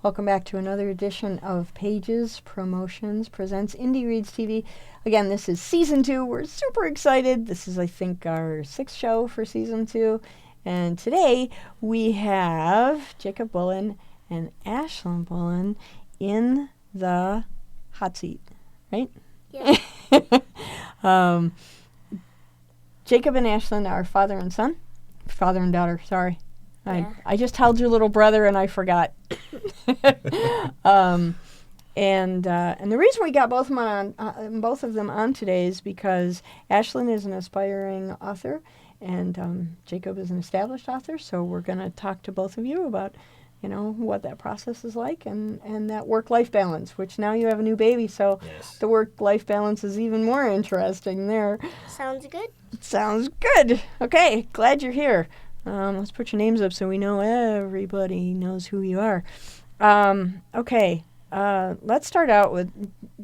Welcome back to another edition of Pages Promotions presents Indie Reads TV. Again, this is Season 2. We're super excited. This is, I think, our 6th show for Season 2. And today we have Jacob Bullen and Ashlynne Bullen in the hot seat, right? Yeah. Jacob and Ashlynne are father and son. Father and daughter, sorry. Yeah. I just held your little brother and I forgot. And the reason we got both of them on today is because Ashlynne is an aspiring author and Jacob is an established author. So we're going to talk to both of you about, what that process is like and that work-life balance, which now you have a new baby. So Yes. The work-life balance is even more interesting there. Sounds good. Sounds good. Okay, glad you're here. Let's put your names up so we know everybody knows who you are. Okay, let's start out with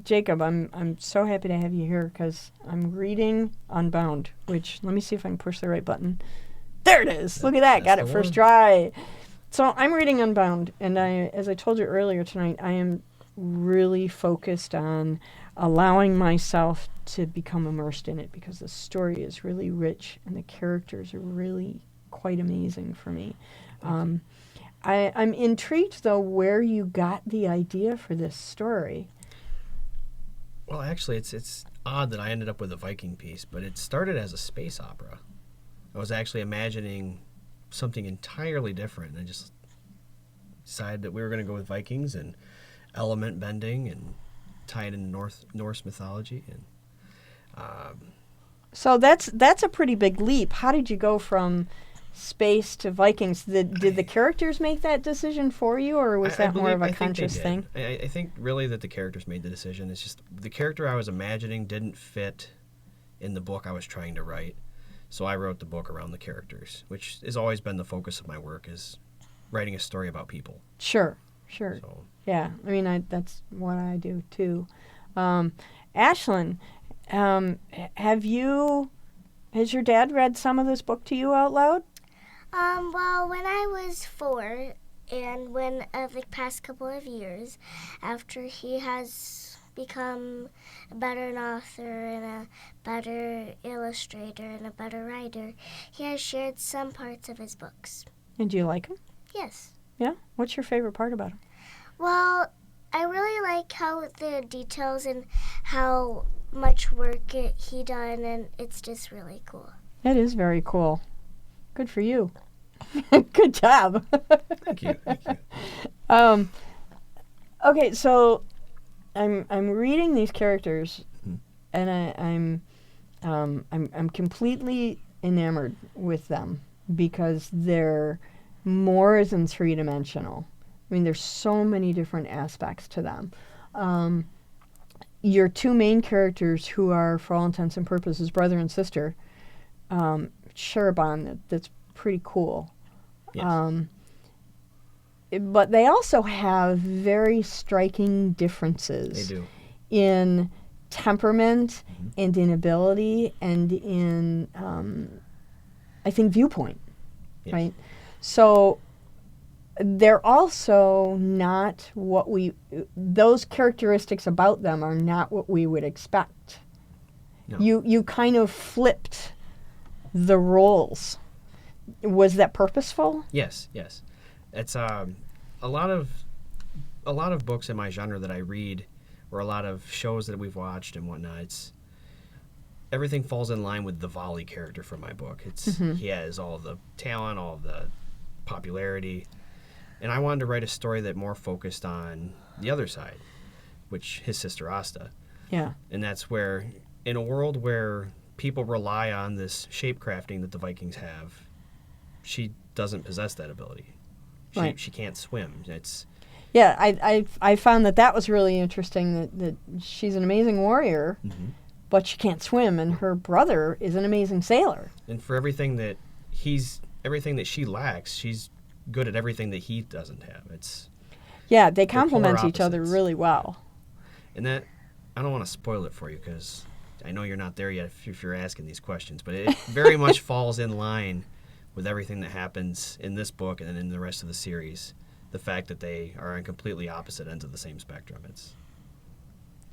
Jacob. I'm so happy to have you here because I'm reading Unbound, which, let me see if I can push the right button. There it is. Look at that. Got it first try. So I'm reading Unbound, and as I told you earlier tonight, I am really focused on allowing myself to become immersed in it because the story is really rich and the characters are really quite amazing for me. I'm intrigued, though, where you got the idea for this story. Well, actually, it's odd that I ended up with a Viking piece, but it started as a space opera. I was actually imagining something entirely different, and I just decided that we were going to go with Vikings and element bending and tie it into Norse mythology. And So that's a pretty big leap. How did you go from space to Vikings? Did the characters make that decision for you, or was that more of a conscious thing? I think really that the characters made the decision. It's just the character I was imagining didn't fit in the book I was trying to write. So I wrote the book around the characters, which has always been the focus of my work, is writing a story about people. Sure. So, Yeah, I mean, that's what I do, too. Ashlynne, has your dad read some of this book to you out loud? Well, when I was 4, and when the past couple of years, after he has become a better author and a better illustrator and a better writer, he has shared some parts of his books. And do you like them? Yes. Yeah? What's your favorite part about them? Well, I really like how the details and how much work he done, and it's just really cool. That is very cool. Good for you. Good job. thank you. Okay, so I'm reading these characters, and I'm completely enamored with them because they're more than three-dimensional. I mean, there's so many different aspects to them. Your two main characters, who are, for all intents and purposes, brother and sister, share a bond that's pretty cool. Yes. But they also have very striking differences. They do. In temperament and in ability and in, I think, viewpoint, Yes. right? So they're also not those characteristics about them are not what we would expect. No. You kind of flipped the roles. Was that purposeful? Yes. It's a lot of books in my genre that I read, or a lot of shows that we've watched and whatnot. Everything falls in line with the Volley character from my book. He has all the talent, all the popularity, and I wanted to write a story that more focused on the other side, which his sister Asta. Yeah. And that's where, in a world where people rely on this shape crafting that the Vikings have, she doesn't possess that ability. Right. She can't swim. Yeah, I found that was really interesting, that she's an amazing warrior, but she can't swim, and her brother is an amazing sailor. And for everything that she lacks, she's good at everything that he doesn't have. Yeah, they complement polar each other opposites. really well. And that, I don't want to spoil it for you because I know you're not there yet if you're asking these questions, but it very much falls in line with everything that happens in this book and in the rest of the series. the fact that they are on completely opposite ends of the same spectrum. It's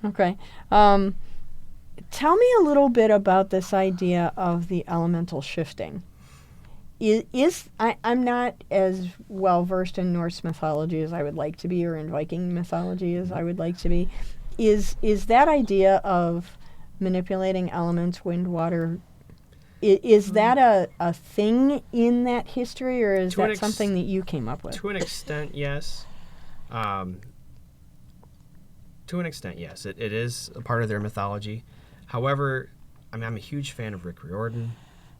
Okay. Tell me a little bit about this idea of the elemental shifting. I'm not as well versed in Norse mythology as I would like to be, or in Viking mythology as I would like to be. Is that idea of manipulating elements, wind, water, is that a thing in that history, or is that something that you came up with? To an extent, yes. To an extent, yes. It is a part of their mythology. However, I mean, I'm a huge fan of Rick Riordan.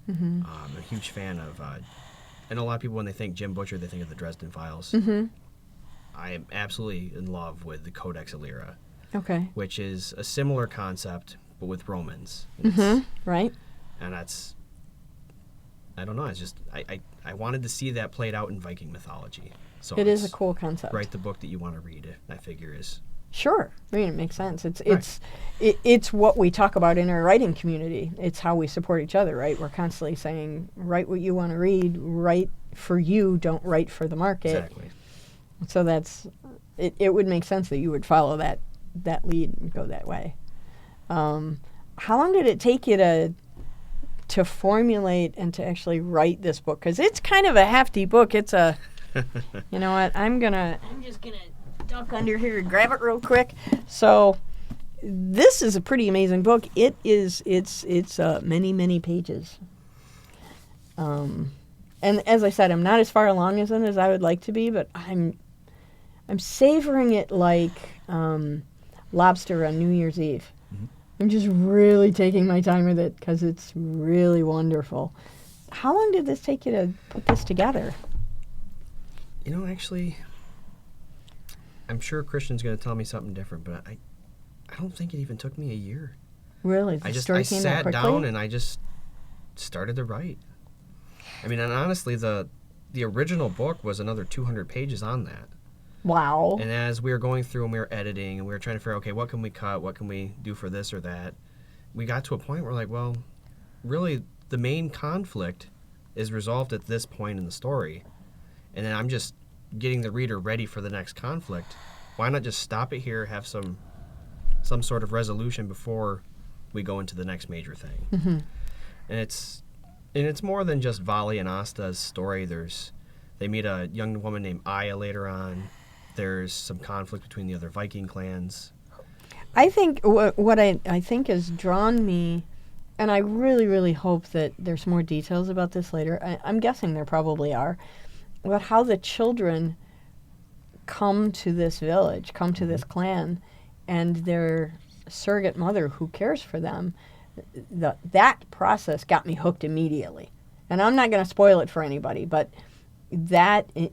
Mm-hmm. I'm a huge fan of, and a lot of people, when they think Jim Butcher, they think of the Dresden Files. Mm-hmm. I am absolutely in love with the Codex Alera, Okay. which is a similar concept, but with Romans. Mm-hmm. Right. And that's, I don't know, it's just, I wanted to see that played out in Viking mythology. So It is a cool concept. Write the book that you want to read, I figure is. Sure. I mean, it makes sense. Right. It's what we talk about in our writing community. It's how we support each other, right? We're constantly saying, write what you want to read, write for you, don't write for the market. Exactly. So it would make sense that you would follow that lead and go that way. How long did it take you to formulate and to actually write this book? Because it's kind of a hefty book. It's a, you know what, I'm just gonna duck under here and grab it real quick. So this is a pretty amazing book. It's many pages. And as I said, I'm not as far along as I would like to be, but I'm savoring it like lobster on New Year's Eve. Mm-hmm. I'm just really taking my time with it because it's really wonderful. How long did this take you to put this together? You know, actually, I'm sure Christian's going to tell me something different, but I don't think it even took me a year. Really? I story came out sat quickly? down and I just started to write. I mean, and honestly, the original book was another 200 pages on that. Wow. And as we were going through and we were editing and we were trying to figure out, okay, what can we cut? What can we do for this or that? We got to a point where, like, well, really, the main conflict is resolved at this point in the story. And then I'm just getting the reader ready for the next conflict. Why not just stop it here, have some sort of resolution before we go into the next major thing? Mm-hmm. And it's more than just Vali and Asta's story. They meet a young woman named Aya later on. There's some conflict between the other Viking clans. I think what I think has drawn me, and I really, really hope that there's more details about this later. I'm guessing there probably are, about how the children come to this village, come to this clan, and their surrogate mother who cares for them. That process got me hooked immediately. And I'm not going to spoil it for anybody, but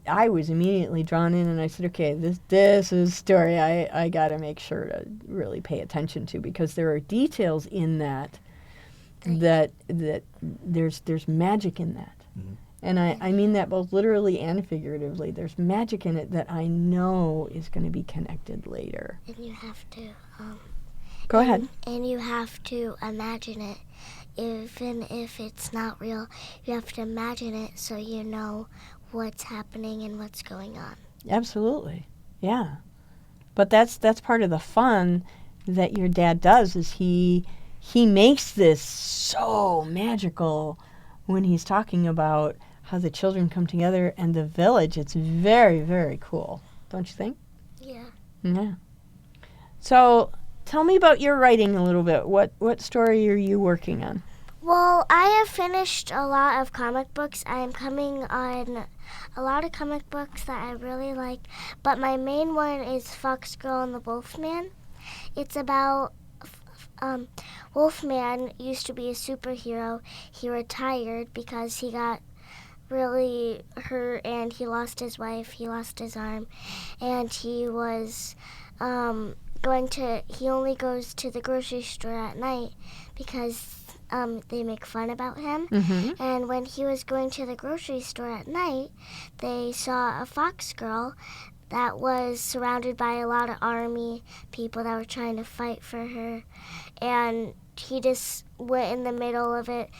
I was immediately drawn in, and I said, okay, this is a story I got to make sure to really pay attention to, because there are details in that there's magic in that. Mm-hmm. And I mean that both literally and figuratively. There's magic in it that I know is going to be connected later. And you have to Go ahead. And you have to imagine it. Even if it's not real, you have to imagine it so you know what's happening and what's going on. Absolutely. Yeah. But that's part of the fun that your dad does, is he makes this so magical when he's talking about how the children come together and the village. It's very, very cool. Don't you think? Yeah. Yeah. So tell me about your writing a little bit. What story are you working on? Well, I have finished a lot of comic books. I am coming on a lot of comic books that I really like, but my main one is Fox Girl and the Wolfman. It's about Wolfman used to be a superhero. He retired because he got really hurt and he lost his wife, he lost his arm, and he was he only goes to the grocery store at night because they make fun about him. Mm-hmm. And when he was going to the grocery store at night, they saw a fox girl that was surrounded by a lot of army people that were trying to fight for her. And he just went in the middle of it,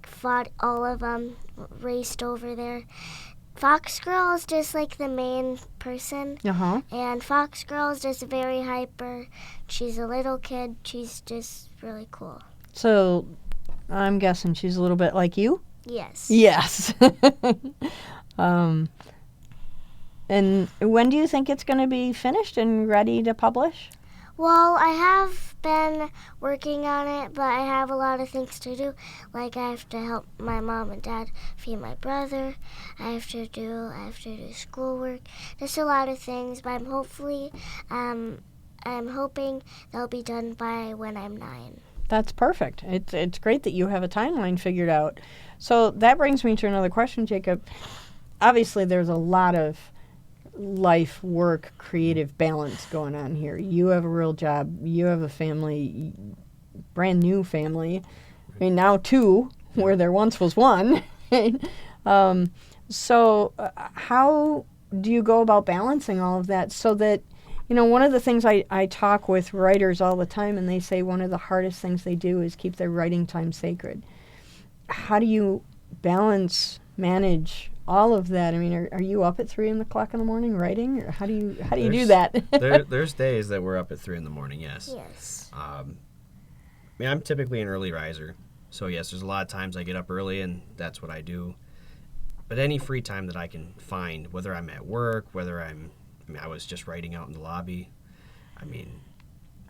fought all of them, raced over there. Fox Girl is just like the main person, Uh-huh. and Fox Girl is just very hyper. She's a little kid. She's just really cool. So I'm guessing she's a little bit like you? Yes. Yes. And when do you think it's going to be finished and ready to publish? Well, I have been working on it, but I have a lot of things to do. Like I have to help my mom and dad feed my brother. I have to do schoolwork. Just a lot of things, but I'm hoping they'll be done by when I'm 9. That's perfect. It's great that you have a timeline figured out. So that brings me to another question, Jacob. Obviously, there's a lot of life, work, creative balance going on here. You have a real job. You have a family, brand new family. I mean, now 2, where there once was 1. So how do you go about balancing all of that so that, one of the things I talk with writers all the time, and they say one of the hardest things they do is keep their writing time sacred. How do you manage all of that? I mean, are you up at 3 o'clock in the morning writing, or how do you do that? There's days that we're up at 3 in the morning. Yes. Yes. I'm typically an early riser, so yes, there's a lot of times I get up early, and that's what I do. But any free time that I can find, whether I'm at work, I was just writing out in the lobby. I mean,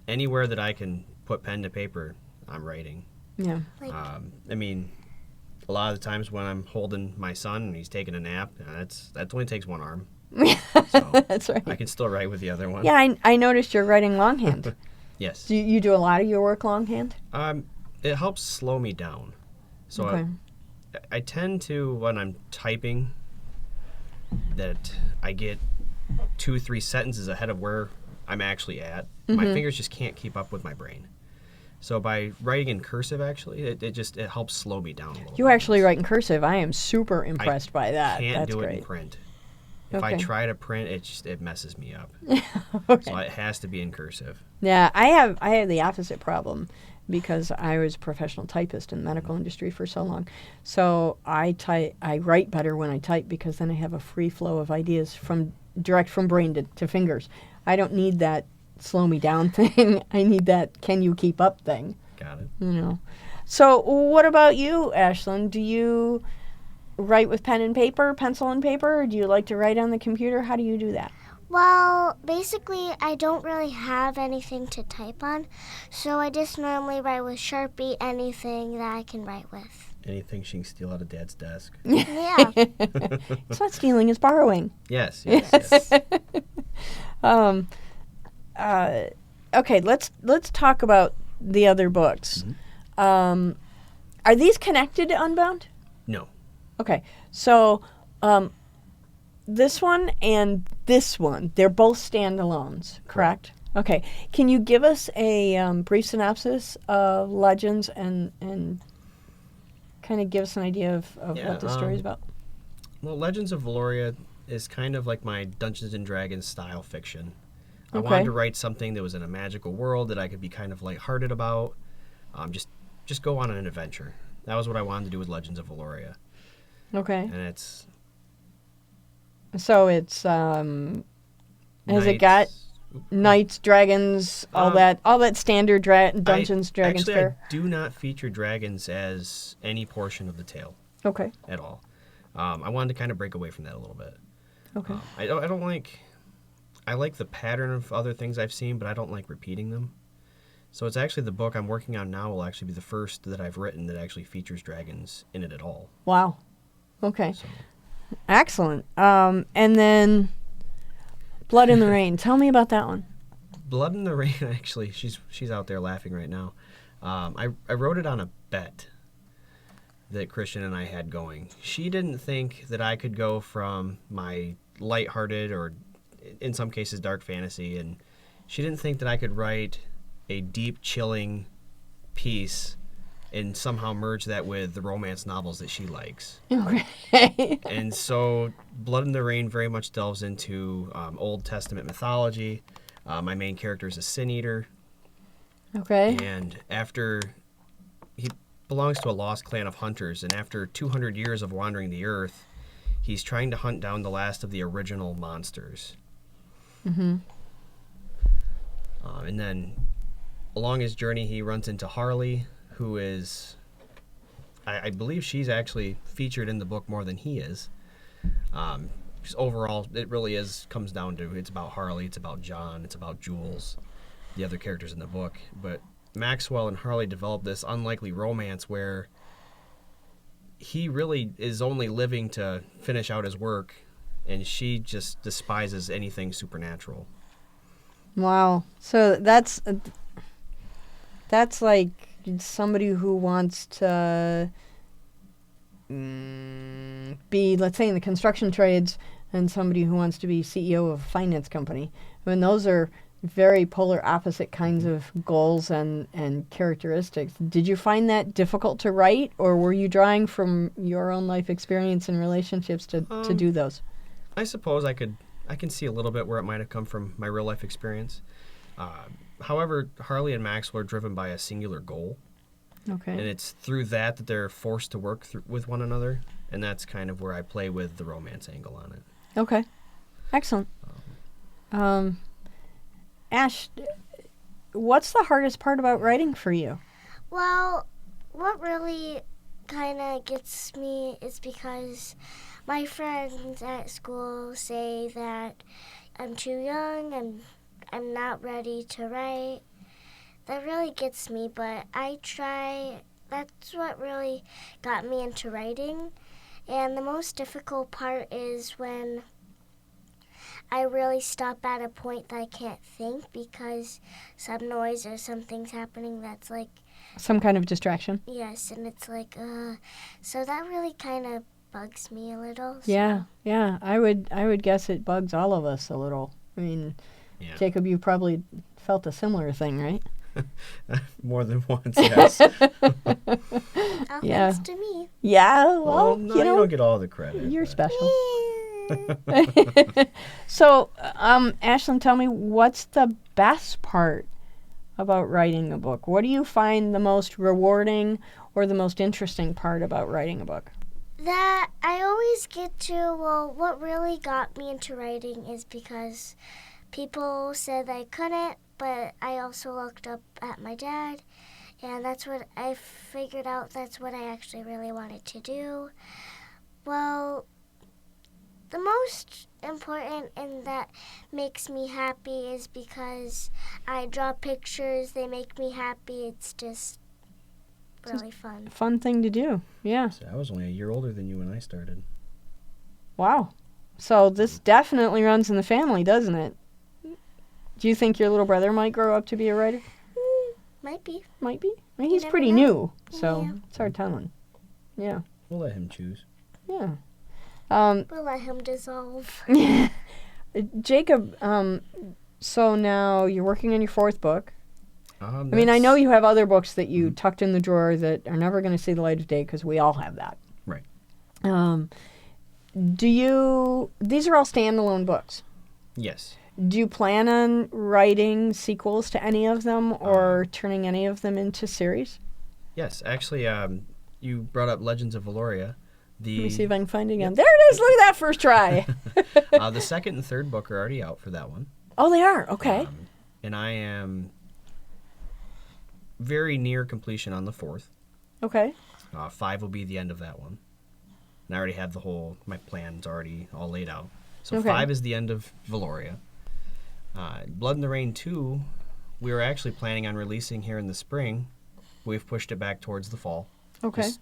anywhere that I can put pen to paper, I'm writing. Yeah. A lot of the times when I'm holding my son and he's taking a nap, that only takes one arm. So That's right. I can still write with the other one. Yeah, I noticed you're writing longhand. Yes. Do you do a lot of your work longhand? It helps slow me down. So Okay. I tend to, when I'm typing, that I get 2-3 sentences ahead of where I'm actually at. My fingers just can't keep up with my brain. So by writing in cursive, actually, it helps slow me down a little. You actually write in cursive. I am super impressed by that. Can't That's do it great. in print. If I Okay. try to print, it messes me up. Okay. So it has to be in cursive. Yeah, I have the opposite problem because I was a professional typist in the medical industry for so long. So I write better when I type because then I have a free flow of ideas direct from brain to fingers. I don't need that slow me down thing. I need that can you keep up thing. Got it. So what about you, Ashlynne? Do you write with pen and paper, pencil and paper, or do you like to write on the computer? How do you do that? Well, basically, I don't really have anything to type on, so I just normally write with Sharpie, anything that I can write with. Anything she can steal out of Dad's desk. Yeah. It's not stealing, it's borrowing. Yes. Okay, let's talk about the other books. Mm-hmm. Are these connected to Unbound? No. Okay, so this one and this one, they're both standalones, correct? Okay, can you give us a brief synopsis of Legends and kind of give us an idea of what the story is about? Well, Legends of Valoria is kind of like my Dungeons and Dragons style fiction. I Okay. wanted to write something that was in a magical world that I could be kind of lighthearted about. Just go on an adventure. That was what I wanted to do with Legends of Valoria. Okay, And it's so it's has it got knights, dragons, all that standard Dungeons, Dragons actually, fare? I do not feature dragons as any portion of the tale Okay, at all. I wanted to kind of break away from that a little bit. okay. I don't like. I like the pattern of other things I've seen, but I don't like repeating them. So it's actually the book I'm working on now will actually be the first that I've written that actually features dragons in it at all. Wow. Okay. So. Excellent. And then Blood in the Rain. Tell me about that one. Blood in the Rain, actually, she's out there laughing right now. I wrote it on a bet that Christian and I had going. She didn't think that I could go from my lighthearted or in some cases dark fantasy, and she didn't think that I could write a deep, chilling piece and somehow merge that with the romance novels that she likes. Okay. And so Blood in the Rain very much delves into Old Testament mythology. My main character is a sin eater. Okay. And after he belongs to a lost clan of hunters, and after 200 years of wandering the earth, He's trying to hunt down the last of the original monsters. Mm-hmm. And then along his journey, he runs into Harley, who is, I believe she's actually featured in the book more than he is. Just overall, it really comes down to, it's about Harley, it's about John, it's about Jules, the other characters in the book. But Maxwell and Harley develop this unlikely romance where he really is only living to finish out his work, and she just despises anything supernatural. Wow. So that's like somebody who wants to be, let's say, in the construction trades, and somebody who wants to be CEO of a finance company. I mean, those are very polar opposite kinds of goals and characteristics. Did you find that difficult to write, or were you drawing from your own life experience and relationships to do those? I suppose I can see a little bit where it might have come from my real life experience. However, Harley and Maxwell are driven by a singular goal. Okay. And it's through that they're forced to work with one another, and that's kind of where I play with the romance angle on it. Okay. Excellent. Ash, what's the hardest part about writing for you? Well, what really kind of gets me is because my friends at school say that I'm too young and I'm not ready to write. That really gets me, but I try. That's what really got me into writing. And the most difficult part is when I really stop at a point that I can't think because some noise or something's happening that's like... Some kind of distraction? Yes, and it's like, so that really kind of bugs me a little. Yeah, yeah. I would guess it bugs all of us a little. I mean, yeah. Jacob, you probably felt a similar thing, right? More than once, yes. Thanks to me. Yeah, well, no, you don't get all the credit. You're special. So, Ashlynne, tell me, what's the best part about writing a book? What do you find the most rewarding or the most interesting part about writing a book? That I always get to, well, what really got me into writing is because people said I couldn't, but I also looked up at my dad, and that's what I figured out, that's what I actually really wanted to do. Well, the most important and that makes me happy is because I draw pictures, they make me happy, it's just really fun. Fun thing to do, yeah. So I was only a year older than you when I started. Wow. So this definitely runs in the family, doesn't it? Do you think your little brother might grow up to be a writer? Might be. Might be? I mean, he's pretty new, so it's hard telling. Yeah. We'll let him choose. Yeah. We'll let him dissolve. Jacob, so now you're working on your fourth book. I mean, I know you have other books that you tucked in the drawer that are never going to see the light of day because we all have that. Right. These are all standalone books? Yes. Do you plan on writing sequels to any of them or turning any of them into series? Yes. Actually, you brought up Legends of Valoria. Let me see if I can find it again. There it is. Look at that first try. The second and third book are already out for that one. Oh, they are? Okay. And I am very near completion on the fourth. Okay. 5 will be the end of that one. And I already have my plans already all laid out. So 5 is the end of Valoria. Blood in the Rain 2, we were actually planning on releasing here in the spring. We've pushed it back towards the fall. Okay. Just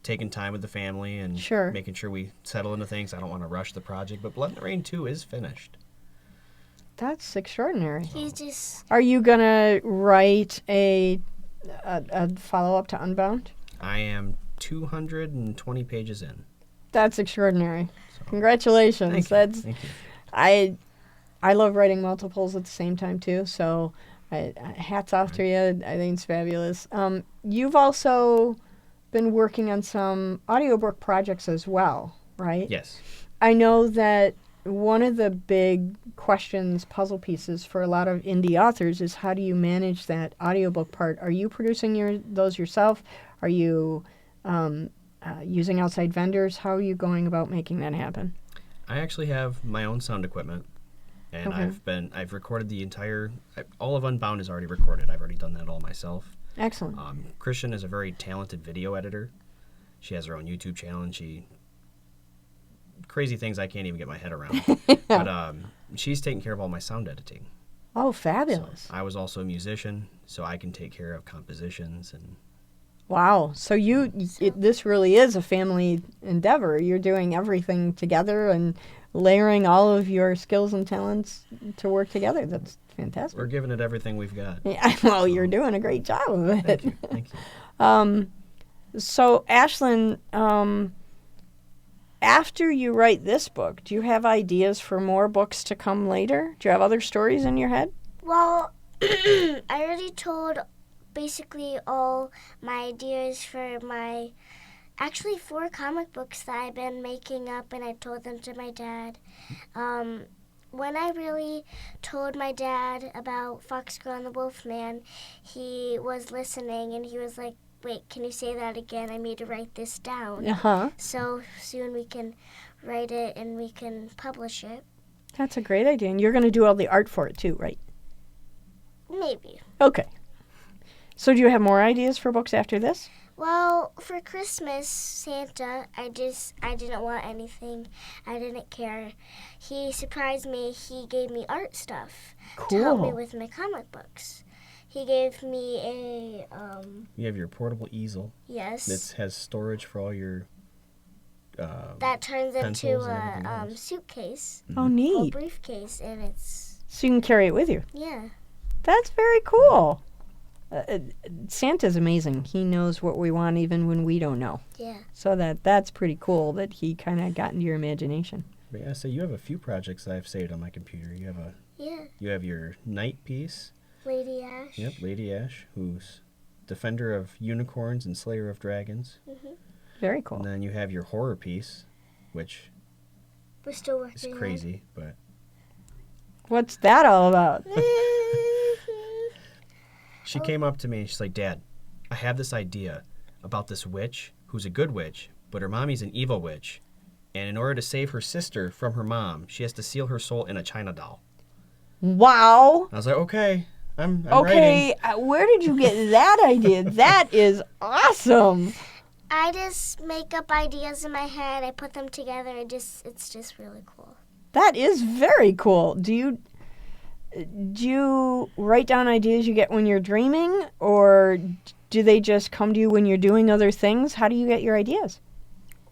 taking time with the family and making sure we settle into things. I don't want to rush the project, but Blood in the Rain 2 is finished. That's extraordinary. Are you going to write a follow-up to Unbound? I am 220 pages in. That's extraordinary. So, congratulations. Thank you. I love writing multiples at the same time, too, so hats off to you. I think it's fabulous. You've also been working on some audiobook projects as well, right? Yes. I know that one of the big questions, puzzle pieces for a lot of indie authors is how do you manage that audiobook part? Are you producing those yourself? Are you using outside vendors? How are you going about making that happen? I actually have my own sound equipment, and Okay. I've recorded all of Unbound is already recorded. I've already done that all myself. Excellent. Christian is a very talented video editor. She has her own YouTube channel, and crazy things I can't even get my head around. But she's taking care of all my sound editing. Oh, So fabulous. I was also a musician, so I can take care of compositions and Wow. So this really is a family endeavor. You're doing everything together and layering all of your skills and talents to work together. That's fantastic. we're giving it everything we've got. Yeah, well, you're doing a great job of it. Thank you. Thank you. So, Ashlynne, after you write this book, do you have ideas for more books to come later? Do you have other stories in your head? Well, I already told basically all my ideas for actually 4 comic books that I've been making up, and I told them to my dad. When I really told my dad about Fox Girl and the Wolf Man, he was listening, and he was like, wait, can you say that again? I need to write this down. Uh-huh. So soon we can write it and we can publish it. That's a great idea. And you're going to do all the art for it too, right? Maybe. Okay. So do you have more ideas for books after this? Well, for Christmas, Santa, I didn't want anything. I didn't care. He surprised me. He gave me art stuff to help me Cool. with my comic books. He gave me a, You have your portable easel yes, that has storage for all your that turns into pencils and everything a else. suitcase, Oh, a neat. briefcase, and it's, So you can carry it with you. yeah. That's very cool. Santa's amazing. He knows what we want even when we don't know. Yeah. So that's pretty cool that he kind of got into your imagination. But yeah, so you have a few projects that I've saved on my computer. Yeah. You have your Knight piece. Lady Ash. Yep, Lady Ash, who's Defender of Unicorns and Slayer of Dragons. Mm-hmm. Very cool. And then you have your horror piece, which We're still is working crazy, but What's that all about? on it. she came up to me and she's like, Dad, I have this idea about this witch who's a good witch, but her mommy's an evil witch. And in order to save her sister from her mom, she has to seal her soul in a China doll. Wow. I was like, okay, I'm Okay, writing. where did you get that idea? That is awesome. I just make up ideas in my head. I put them together. It's just really cool. That is very cool. Do you write down ideas you get when you're dreaming, or do they just come to you when you're doing other things? How do you get your ideas?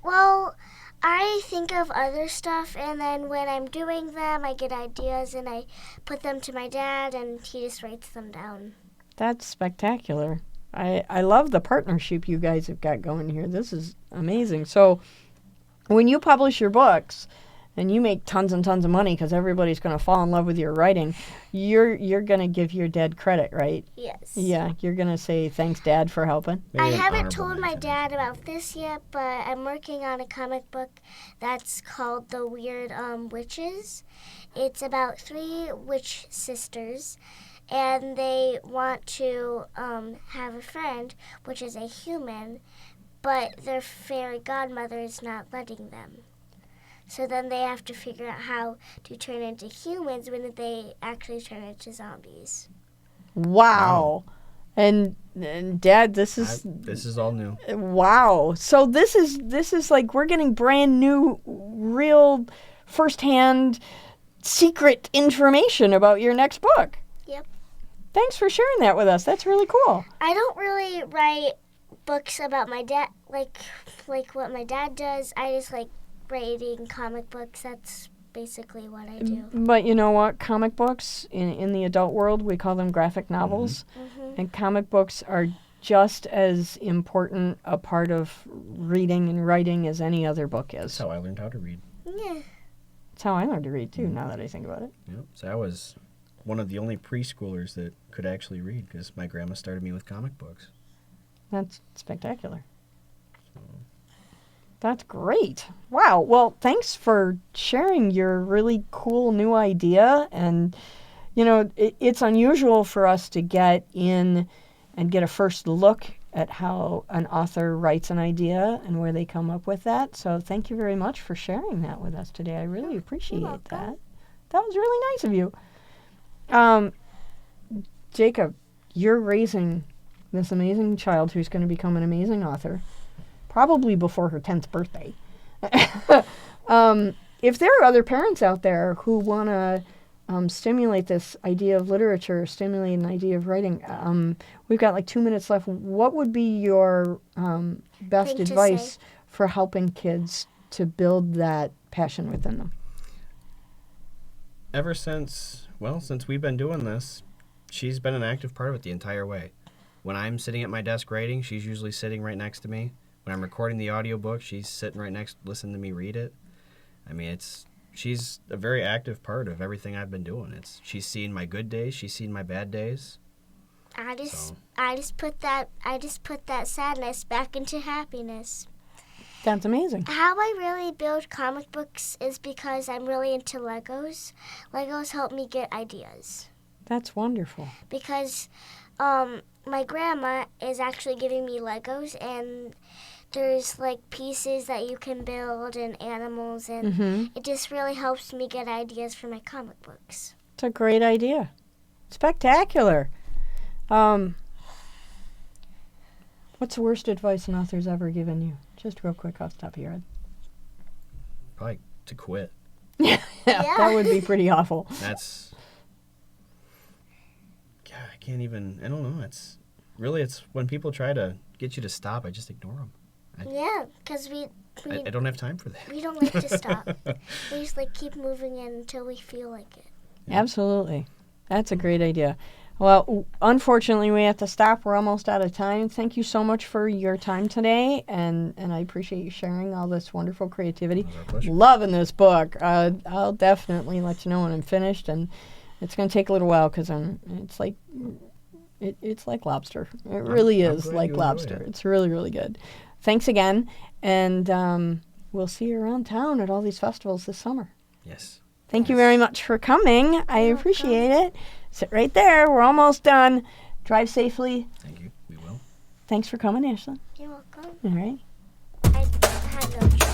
Well, I think of other stuff, and then when I'm doing them, I get ideas, and I put them to my dad, and he just writes them down. That's spectacular. I love the partnership you guys have got going here. This is amazing. So when you publish your books and you make tons and tons of money because everybody's going to fall in love with your writing, you're going to give your dad credit, right? Yes. Yeah, you're going to say, thanks, Dad, for helping. I Maybe an haven't honorable told my mention. dad about this yet, but I'm working on a comic book that's called The Weird Witches. It's about 3 witch sisters, and they want to have a friend, which is a human, but their fairy godmother is not letting them. So then they have to figure out how to turn into humans when they actually turn into zombies. Wow. And Dad, this is This is all new. wow. So this is like we're getting brand new, real, firsthand, secret information about your next book. Yep. Thanks for sharing that with us. That's really cool. I don't really write books about my dad, like what my dad does. I just like writing comic books. That's basically what I do. But you know what? Comic books, in the adult world, we call them graphic novels. Mm-hmm. And comic books are just as important a part of reading and writing as any other book That's is. how I learned how to read. Yeah. That's how I learned to read, too, now that I think about it. Yep. So I was one of the only preschoolers that could actually read because my grandma started me with comic books. That's spectacular. That's great. Wow. Well, thanks for sharing your really cool new idea. And, you know, it's unusual for us to get in and get a first look at how an author writes an idea and where they come up with that. So thank you very much for sharing that with us today. I really appreciate that. That was really nice of you. Jacob, you're raising this amazing child who's going to become an amazing author, probably before her 10th birthday. If there are other parents out there who want to stimulate this idea of literature, stimulate an idea of writing, we've got like 2 minutes left. What would be your best advice for helping kids to build that passion within them? Ever since we've been doing this, she's been an active part of it the entire way. When I'm sitting at my desk writing, she's usually sitting right next to me. When I'm recording the audiobook, she's sitting right next, listening to me read it. I mean, she's a very active part of everything I've been doing. She's seen my good days, she's seen my bad days. I just put that sadness back into happiness. That's amazing. How I really build comic books is because I'm really into Legos. Legos help me get ideas. That's wonderful. Because my grandma is actually giving me Legos, and there's like pieces that you can build and animals, and it just really helps me get ideas for my comic books. It's a great idea. Spectacular. What's the worst advice an author's ever given you? Just real quick off the top of your head. Probably to quit. Yeah, that would be pretty awful. That's... God, I don't know. It's when people try to get you to stop, I just ignore them. Because I don't have time for that. We don't like to stop. We just like keep moving in until we feel like it. Absolutely. That's a great idea. Well, unfortunately, we have to stop. We're almost out of time. Thank you so much for your time today, and I appreciate you sharing all this wonderful creativity. It was our pleasure. Loving this book. I'll definitely let you know when I'm finished, and it's going to take a little while because it's like lobster. It really is like lobster. It's really, really good. Thanks again, and we'll see you around town at all these festivals this summer. Yes. Thank you very much for coming. I appreciate it. Sit right there. We're almost done. Drive safely. Thank you. We will. Thanks for coming, Ashlynne. You're welcome. All right. I had no choice.